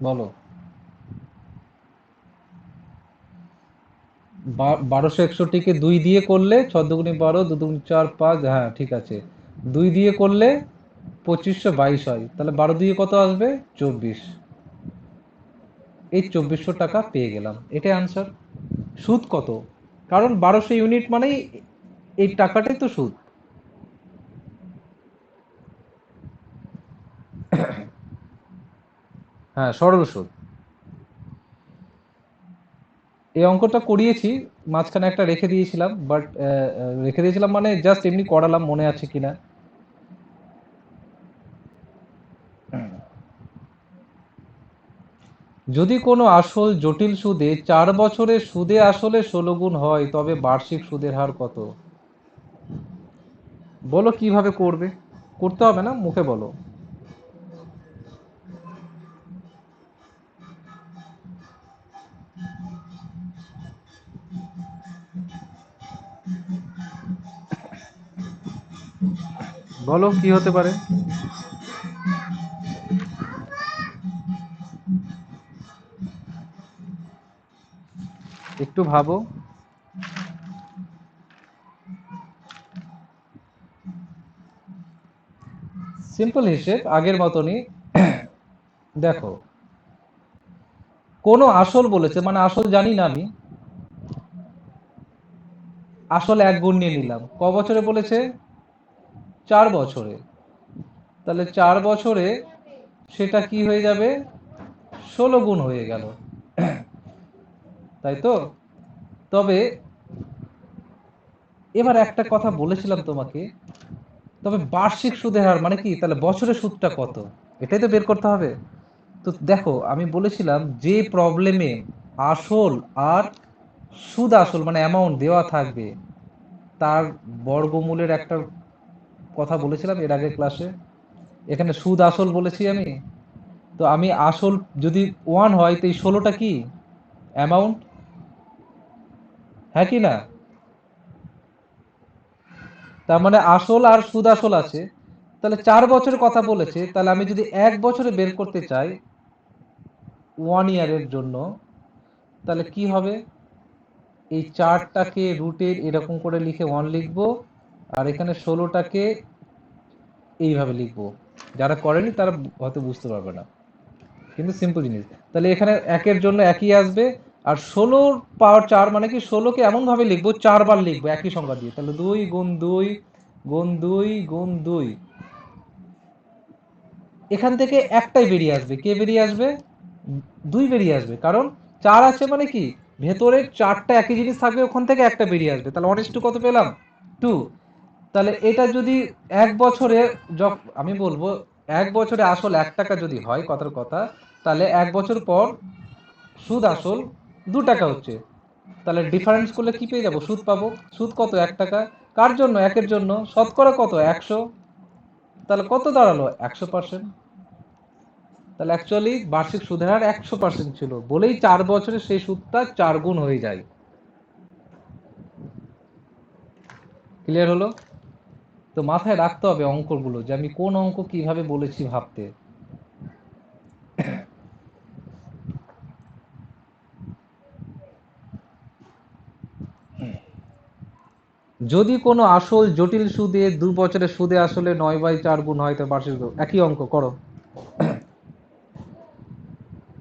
বলো। 1261কে 2 দিয়ে করলে 6 দুগুণে 12, 2 দুগুণে 4, 5, হ্যাঁ ঠিক আছে। 2 দিয়ে করলে 2522 হয়, তাহলে 12 দিয়ে কত আসবে? 24। এই 2400 টাকা পেয়ে গেলাম, এটাই আনসার। সুদ কত? কারণ 1200 ইউনিট মানেই এই টাকাটাই তো সুদ। হ্যাঁ, সরল সুদ। এই অঙ্কটা করিয়েছি, মাঝখানে একটা রেখে দিয়েছিলাম, বাট রেখে দিয়েছিলাম মানে জাস্ট এমনি করালাম, মনে আছে কিনা। যদি কোনো আসল জটিল সুদে 4 বছরের সুদে আসলে 16 গুণ হয়, তবে বার্ষিক সুদের হার কত? বলো কিভাবে করবে, করতে হবে না, মুখে বলো। বলো কি হতে পারে। একটু ভাবো। সিম্পল হিসেব, আগের মতনই। দেখো, কোনো আসল বলেছে মানে আসল জানি না আমি, আসল 1 গুণ নিয়ে নিলাম। ক বছরে বলেছে? 4 বছরে। তাহলে 4 বছরে সেটা কি হয়ে যাবে? 16 গুণ হয়ে গেল, তাই তো? তবে এবার একটা কথা বলেছিলাম তোমাকে, তবে বার্ষিক সুদের হার মানে কি, তাহলে বছরের সুদটা কত, এটাই তো বের করতে হবে। তো দেখো, আমি বলেছিলাম যে প্রবলেমে আসল আর সুদ আসল মানে অ্যামাউন্ট দেওয়া থাকবে, তার বর্গমূলের একটা কথা বলেছিলাম এর আগের ক্লাসে। এখানে সুদ আসল বলেছি আমি। তো আমি আসল যদি 1 হয়, তো এই 16টা কি অ্যামাউন্ট, হ্যাঁ কি না? তার মানে আসল আর সুদ আসল আছে। তাহলে 4 বছরের কথা বলেছে, তাহলে আমি যদি 1 বছরে বের করতে চাই 1 ইয়ারের জন্য, তাহলে কি হবে? এই 4টাকে রুটের এরকম করে লিখে 1 লিখবো, আর এখানে 16টাকে এইভাবে লিখবো। যারা করেনি তারা হয়তো বুঝতে পারবে না, কিন্তু সিম্পল জিনিস। তাহলে এখানে 1 এর জন্য একই আসবে, আর 16 পাওয়ার 4 মানে কি, 16কে এমন ভাবে লিখবো 4 বার লিখবো একই সংখ্যা দিয়ে, তাহলে 2 গুণ 2 গুণ 2 গুণ 2। এখান থেকে একটাই বেরিয়ে আসবে, কে বেরিয়ে আসবে? 2 বেরিয়ে আসবে, কারণ 4 আছে মানে কি, ভেতরে 4টা একই জিনিস থাকবে, ওখান থেকে একটা বেরিয়ে আসবে, তাহলে 1:2 কত পেলাম? 2। তাহলে এটা যদি 1 বছরে, আমি বলবো 1 বছরে আসল 1 টাকা যদি হয়, কথার কথা, তাহলে 1 বছর পর সুদ আসল 2 টাকা হচ্ছে। তাহলে ডিফারেন্স করলে কি পেয়ে যাবো? সুদ পাবো। সুদ কত? 1 টাকা। কার জন্য? 1 এর জন্য। শতকরা কত? 100। তাহলে কত দাঁড়ালো? 100%। তাহলে অ্যাকচুয়ালি বার্ষিক সুদের হার 100% ছিল, বলেই 4 বছরে সেই সুদটা 4 গুণ হয়ে যায়। ক্লিয়ার হলো? তো মাথায় রাখতে হবে অঙ্কগুলো, যে আমি কোন অঙ্ক কিভাবে বলেছি ভাবতে। যদি কোনো আসল জটিল সুদে 2 বছরের সুদে আসলে 9/4 গুণ হয়, তো বার্ষিক একই অঙ্ক করো।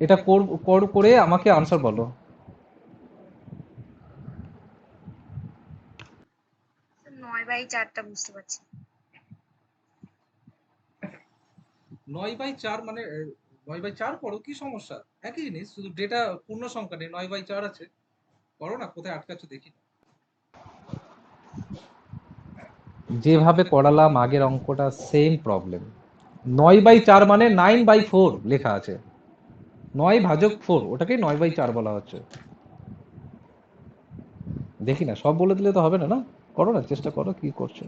এটা করে আমাকে আনসার বলো। 9/4টা বুঝতে পারছি। 9/4 মানে 9/4 করো, কি সমস্যা? একই জিনিস, শুধু ডেটা পূর্ণ সংখ্যা নেই, 9/4 আছে। করো না, কোথায় আটকাচ্ছ দেখি। যেভাবে করালাম আগের অঙ্কটা সেম প্রবলেম। 9/4 মানে 9/4 লেখা আছে, 9 ভাজক 4, ওটাকেই 9/4 বলা হচ্ছে। দেখি না, সব বলে দিলে তো হবে না, না করো না, চেষ্টা করো কি করছো।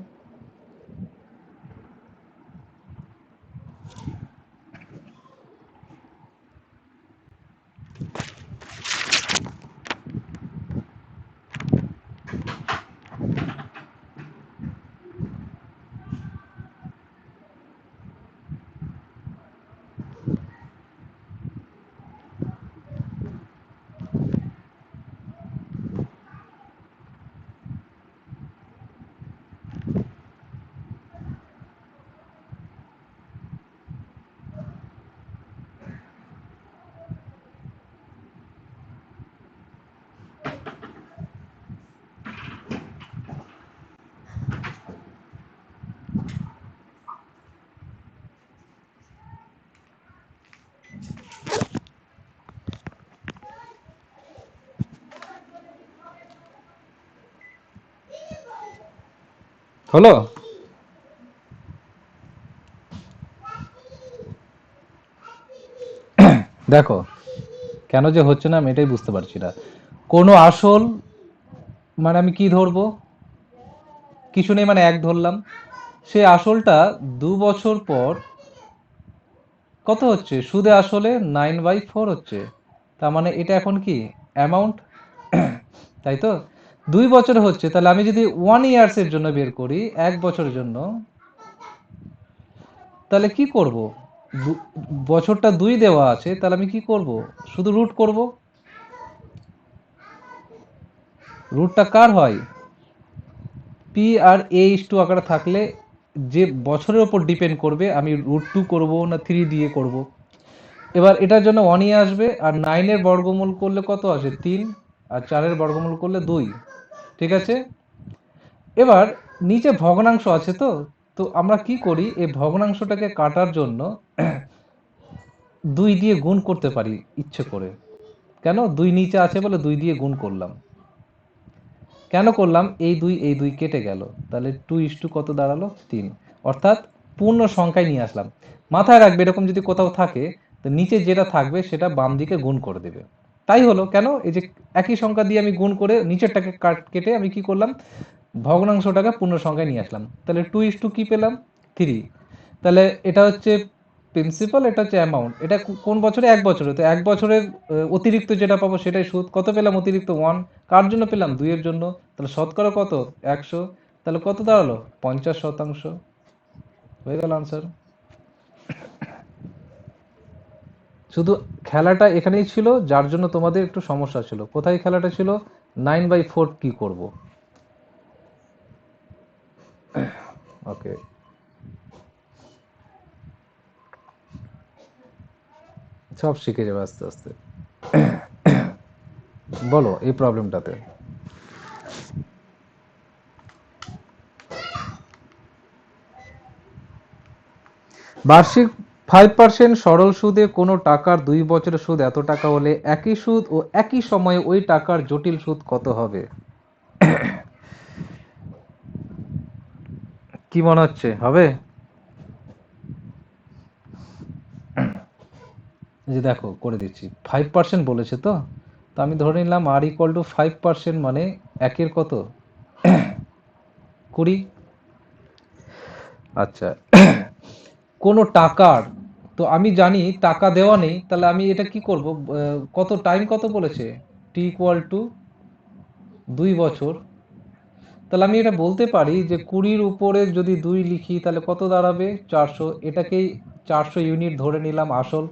হলো? দেখো কেন যে হচ্ছে না আমি এটাই বুঝতে পারছি না। কোনো আসল মানে আমি কি ধরবো, কিছু নেই মানে 1 ধরলাম, সে আসলটা 2 বছর পর কত হচ্ছে, সুদে আসলে 9/4 হচ্ছে। তার মানে এটা এখন কি অ্যামাউন্ট, তাই তো? 2 বছরে হচ্ছে, তাহলে আমি যদি 1 ইয়ার্স এর জন্য বের করি, 1 বছরের জন্য, তাহলে কি করব? বছরটা 2 দেওয়া আছে, তাহলে আমি কি করব, শুধু রুট করব। রুটটা কার হয়, P R A is to আকারে থাকলে যে বছরের ওপর ডিপেন্ড করবে আমি √2 করব না 3 দিয়ে করব। এবার এটার জন্য 1 আসবে, আর 9 এর বর্গমূল করলে কত আসে 3, আর 4 এর বর্গমূল করলে 2। ঠিক আছে, এবার নিচে ভগ্নাংশ আছে, তো তো আমরা কি করি, এই ভগ্নাংশটাকে কাটার জন্য 2 দিয়ে গুণ করতে পারি ইচ্ছে করে। কেন, 2 নিচে আছে বলে 2 দিয়ে গুণ করলাম। কেন করলাম, এই দুই কেটে গেল, তাহলে 2:2 কত দাঁড়ালো 3, অর্থাৎ পূর্ণ সংখ্যায় নিয়ে আসলাম। মাথায় রাখবে এরকম যদি কোথাও থাকে, তো নিচে যেটা থাকবে সেটা বাম দিকে গুণ করে দেবে। তাই হলো, কেন এই যে একই সংখ্যা দিয়ে আমি গুণ করে নিচেরটাকে কেটে আমি কি করলাম, ভগ্নাংশটাকে পূর্ণ সংখ্যায় নিয়ে আসলাম। তাহলে 2:2 কি পেলাম 3। তাহলে এটা হচ্ছে প্রিন্সিপাল, এটা হচ্ছে অ্যামাউন্ট। এটা কোন বছরে, 1 বছরে, তো 1 বছরের অতিরিক্ত যেটা পাবো সেটাই সুদ। কত পেলাম অতিরিক্ত 1, কার জন্য পেলাম 2 এর জন্য। তাহলে শতকরা কত 100, তাহলে কত দাঁড়ালো 50%। হয়ে গেল আনসার। শুধু খেলাটা এখানেই ছিল, যার জন্য তোমাদের একটু সমস্যা ছিল। কোথায় খেলাটা ছিল, 9/4 কি করব। ওকে, সব শিখে যাবে আস্তে আস্তে। বলো এই প্রবলেমটাতে। বার্ষিক 5% সরল সুদে কোনো টাকার 2 বছরের সুদ এত টাকা হলে একই সুদ ও একই সময়ে ওই টাকার জটিল সুদ কত হবে? কি মনে হচ্ছে হবে? এই যে দেখো করে দিচ্ছি, 5% বলেছে, তো তো আমি ধরে নিলাম R = 5% মানে একের কত 20। আচ্ছা, কোনো টাকার, তো আমি জানি টাকা দেওয়া নেই, তাহলে আমি এটা কি করব, কত টাইম কত বলেছে, T = 2 বছর। তাহলে আমি এটা বলতে পারি যে 20-র উপরে যদি 2 লিখি তাহলে কত দাঁড়াবে 400, এটাকেই 400 ইউনিট ধরে নিলাম আসল।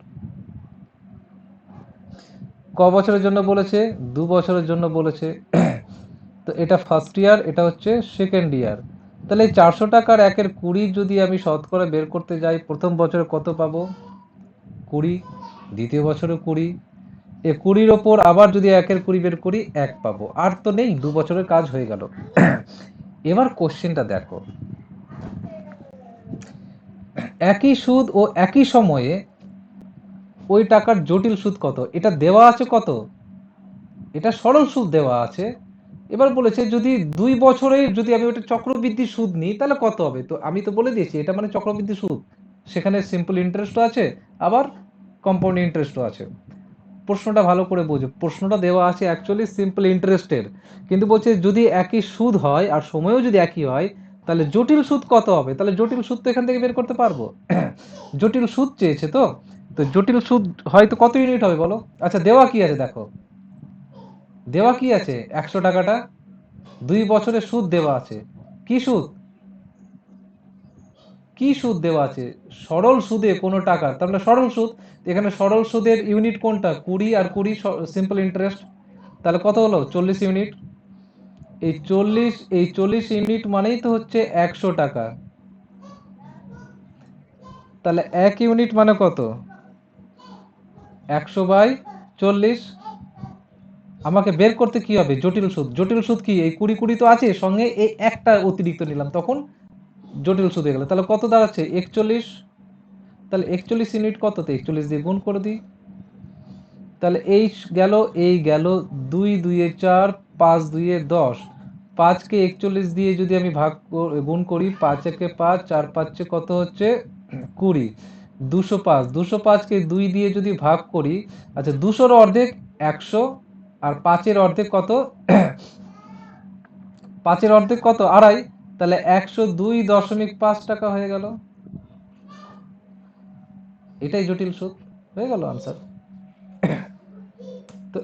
ক বছরের জন্য বলেছে, 2 বছরের জন্য বলেছে। তো এটা ফার্স্ট ইয়ার, এটা হচ্ছে সেকেন্ড ইয়ার। তাহলে এই 400 টাকার 1/20 যদি আমি শতকরা বের করতে যাই, প্রথম বছরে কত পাবো 20, দ্বিতীয় বছরে 20, এ 20-র ওপর আবার যদি 1/20 বের করি 1 পাবো। আর তো নেই, 2 বছরের কাজ হয়ে গেল। এবার কোশ্চেনটা দেখো, একই সুদ ও একই সময়ে ওই টাকার জটিল সুদ কত, এটা দেওয়া আছে কত এটা সরল সুদ দেওয়া আছে। এবার বলেছে যদি 2 বছরে যদি আমি ওটা চক্রবৃদ্ধি সুদ নিই তাহলে কত হবে? তো আমি তো বলে দিয়েছি এটা মানে চক্রবৃদ্ধি সুদ। সেখানে সিম্পল ইন্টারেস্টও আছে, আবার কম্পাউন্ড ইন্টারেস্টও আছে। প্রশ্নটা ভালো করে বোঝো। প্রশ্নটা দেওয়া আছে অ্যাকচুয়ালি সিম্পল ইন্টারেস্টের, কিন্তু বলছে যদি একই সুদ হয় আর সময়ও যদি একই হয় তাহলে জটিল সুদ কত হবে? তাহলে জটিল সুদ তো এখান থেকে বের করতে পারবো। জটিল সুদ চেয়েছে তো, তো জটিল সুদ হয়তো কত ইউনিট হবে বলো? আচ্ছা দেওয়া কি আছে দেখো, দেওয়া কি আছে 100 টাকাটা 2 বছরের সুদ দেওয়া আছে। কি সুদ? কি সুদ দেওয়া আছে? সরল সুদে কোনো টাকা, তার মানে সরল সুদ। এখানে সরল সুদের ইউনিট কোনটা? 20 আর 20 সিম্পল ইন্টারেস্ট। তাহলে কত হলো? 40 ইউনিট। এই চল্লিশ ইউনিট মানেই তো হচ্ছে 100 টাকা। তাহলে 1 ইউনিট মানে কত? 100/40। আমাকে বের করতে কি হবে? জটিল সুদ। জটিল সুদ কি? এই 20 তো আছে, সঙ্গে এই একটা অতিরিক্ত নিলাম, তখন জটিল সুদ হয়ে গেল। তাহলে কত দাঁড়াচ্ছে? 41। তাহলে 41 ইউনিট কত? তো 41 দিয়ে গুণ করে দিই। তাহলে গেল এই গেল, 2 2 4, 5 2 10, 5কে 41 দিয়ে যদি আমি গুণ করি, 5 1 5, 4 5 কত হচ্ছে? 20। 205, 205কে 2 দিয়ে যদি ভাগ করি, আচ্ছা 200-র অর্ধেক 100, আর 5-এর অর্ধেক কত? 5-এর অর্ধেক কত? 2.5। তাহলে 102.5 টাকা হয়ে গেল। এটাই জটিল সুদ। হয়ে গেল আনসার। তো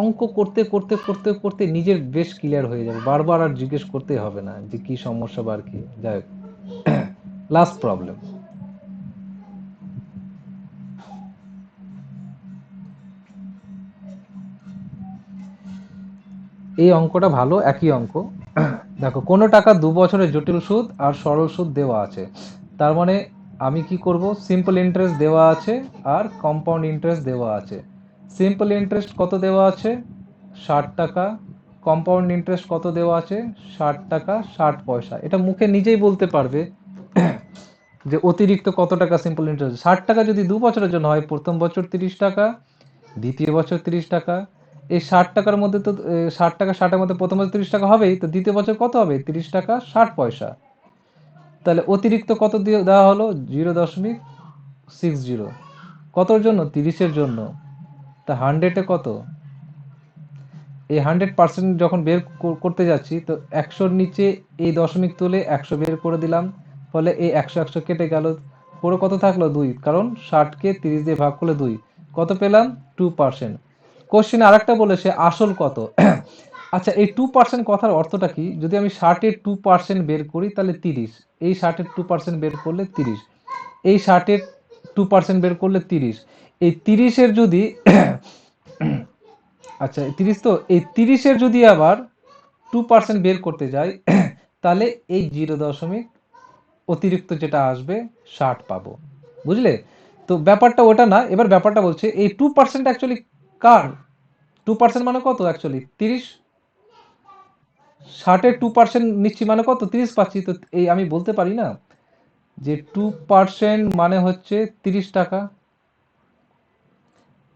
অঙ্ক করতে করতে করতে করতে নিজের বেশ ক্লিয়ার হয়ে যাবে, বারবার আর জিজ্ঞেস করতে হবে না যে কি সমস্যা বা আর কি। যাই হোক, লাস্ট প্রবলেম। এই অঙ্কটা ভালো, একই অঙ্ক। দেখো, কোনো টাকা 2 বছরের জটিল সুদ আর সরল সুদ দেওয়া আছে। তার মানে আমি কি করব? সিম্পল ইন্টারেস্ট দেওয়া আছে আর কম্পাউন্ড ইন্টারেস্ট দেওয়া আছে। সিম্পল ইন্টারেস্ট কত দেওয়া আছে? 60 টাকা। কম্পাউন্ড ইন্টারেস্ট কত দেওয়া আছে? 60 টাকা 60 পয়সা। এটা মুখে নিজেই বলতে পারবে যে অতিরিক্ত কত টাকা সিম্পল ইন্টারেস্ট। 60 টাকা যদি 2 বছরের জন্য হয়, প্রথম বছর 30 টাকা, দ্বিতীয় বছর 30 টাকা। এই 60 টাকার মধ্যে তো 60 টাকা 60-এর মধ্যে প্রথম বছর 30 টাকা হবেই, তো দ্বিতীয় বছর কত হবে? 30 টাকা 60 পয়সা। তাহলে অতিরিক্ত কত দিয়ে দেওয়া হলো? 0.60। কতর জন্য? 30-এর জন্য। তা 100-এ কত? এই 100% যখন বের করতে যাচ্ছি, তো 100-র নিচে এই দশমিক তুলে 100 বের করে দিলাম, ফলে এই 100 100 কেটে গেল, পুরো কত থাকলো? 2, কারণ 60-কে 30 দিয়ে ভাগ করলে 2। কত পেলাম? 2%। কোশ্চেনে আরেকটা বলেছে আসল কত। আচ্ছা, এই 2% কথার অর্থটা কি? যদি আমি 60-এর 2% বের করি তাহলে 30, এই 60-এর 2% বের করলে 30, এই 60-এর 2% বের করলে 30, এই 30-এর যদি আচ্ছা 30, তো এই 30-এর যদি আবার 2% বের করতে যাই, তাহলে এই 0. অতিরিক্ত যেটা আসবে 60 পাবো। বুঝলে? তো ব্যাপারটা ওটা না, এবার ব্যাপারটা বলছে এই 2% অ্যাকচুয়ালি কার? 2% মানে কত? অ্যাকচুয়ালি 30। 60-এর 2% নিচ্ছি মানে কত? 30 পাচ্ছি। তো এই আমি বলতে পারি না যে 2% মানে হচ্ছে 30 টাকা,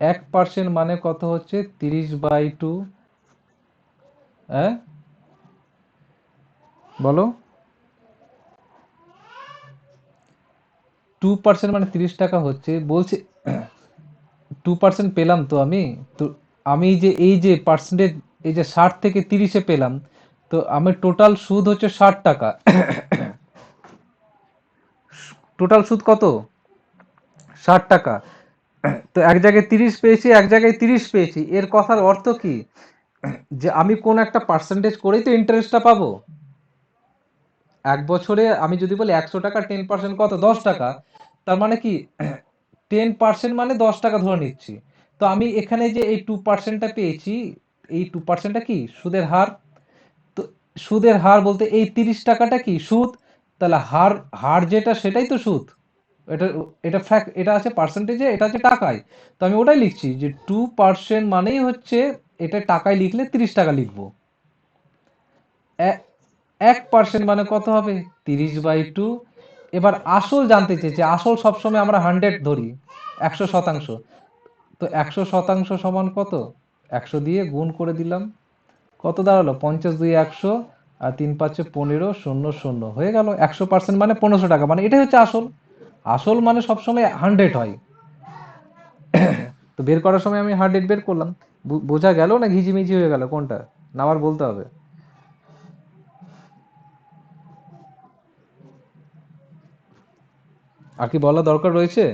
1% মানে কত হচ্ছে? 30/2। হ্যাঁ বলো। 2% মানে 30 টাকা হচ্ছে, বলছে 2% পেলাম তো আমি। তো আমি যে এই যে পার্সেন্টেজ, এই যে 60 থেকে 30-এ পেলাম, তো আমি টোটাল সুদ হচ্ছে 60 টাকা। টোটাল সুদ কত? 60 টাকা। তো এক জায়গায় 30 পেয়েছি, এক জায়গায় 30 পেয়েছি। এর কথার অর্থ কি? যে আমি কোন একটা পার্সেন্টেজ করেই তো ইন্টারেস্টটা পাবো। 1 বছরে আমি যদি বলি 100 টাকা, 10% কত? 10 টাকা। তার মানে কি 10% মানে 10 টাকা ধরে নিচ্ছি। তো আমি এখানে যে এই 2%টা পেয়েছি, এই 2%টা কি? সুদের হার। তো সুদের হার বলতে এই 30 টাকাটা কি? সুদ। তাহলে হার, হার যেটা সেটাই তো সুদ। এটা এটা ফ্যাক্ট, এটা আছে পার্সেন্টেজে, এটা আছে টাকায়। তো আমি ওটাই লিখছি যে 2% মানেই হচ্ছে, এটা টাকায় লিখলে 30 টাকা লিখবো। 1% মানে কত হবে? 30/2। এবার আসল জানতে চেয়েছে। আসল সবসময় আমরা 100 ধরি, 100%। তো 100% সমান কত? 100 দিয়ে গুণ করে দিলাম, কত দাঁড়ালো? 50 2 100 আর 3 5 15 0 0 হয়ে গেল। 100% মানে 1500 টাকা, মানে এটাই হচ্ছে আসল। আসল মানে সবসময় 100 হয়। তো বের করার সময় আমি 100 বের করলাম। বোঝা গেল না ঘিজিমিজি হয়ে গেল কোনটা? না আবার বলতে হবে? আর কি বলা দরকার রয়েছে?